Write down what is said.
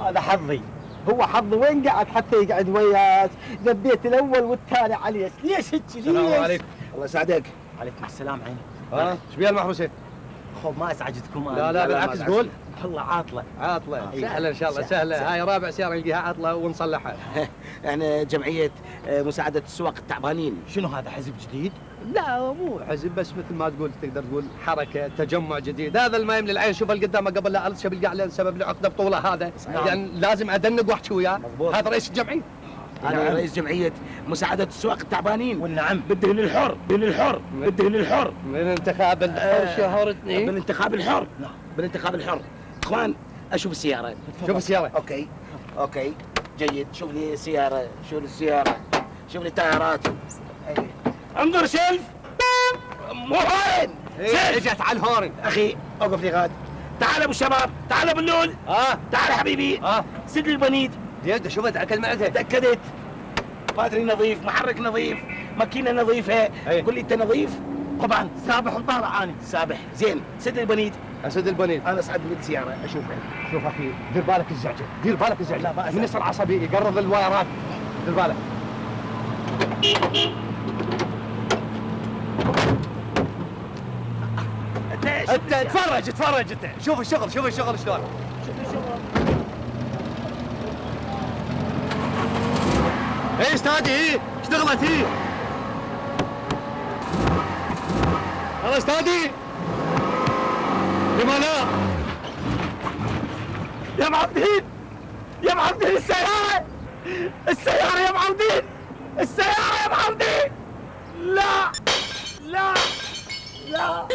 هذا حظي، هو حظي. وين قعد حتى يقعد وياك؟ ذبيت الاول والثاني عليك، ليش هيك؟ السلام عليكم. الله يسعدك. عليكم السلام عيني. ايش بيها المحروسه؟ خذ ما ازعجتكم انا. لا لا بالعكس قول. والله عاطله. عاطله سهله ان شاء الله سهله. هاي رابع سياره نلقيها عاطله ونصلحها. احنا جمعيه مساعده السواق التعبانين. شنو هذا، حزب جديد؟ لا مو حزب، بس مثل ما تقول تقدر تقول حركه تجمع جديد. هذا اللي ما يملي العين شوف اللي قدامه قبل لا الش بالقاع سبب العقده بطوله هذا. يعني لازم ادنق واحكي وياه. هذا رئيس الجمعيه. انا رئيس جمعيه مساعده السواق التعبانين. والنعم. بالدهن الحر، بالدهن الحر. من انتخاب الحر شهرتني. بالانتخاب الحر. بالانتخاب الحر. اخوان اشوف السياره. شوف السياره. اوكي جيد. شوف لي السياره، شوف لي السياره، شوف لي التايرات. انظر سيلف. مو هورن. اجت على الهورن. اخي اوقف لي غاد. تعال ابو الشباب، تعال ابو اللول. تعال حبيبي. سد لي البنيد. زين شوف اتاكد معدها. تاكدت. باتري نظيف، محرك نظيف، ماكينه نظيفه. قول لي انت نظيف؟ طبعا سابح وطالع اني. سابح زين. سد البنيد. اسد البنيد. انا اصعد من السياره اشوفها. شوف اخي دير بالك الزعجه، دير بالك الزعجه. لا من يصير عصبي يقرض الوايرات. دير بالك. انت اتفرج انت. شوف الشغل شلون. شوف الشغل. ايه استاذي اشتغلت هي. يلا استاذي. لما لا يا معبدين، يا معبدين السيارة يا معبدين، السيارة يا معبدين. لا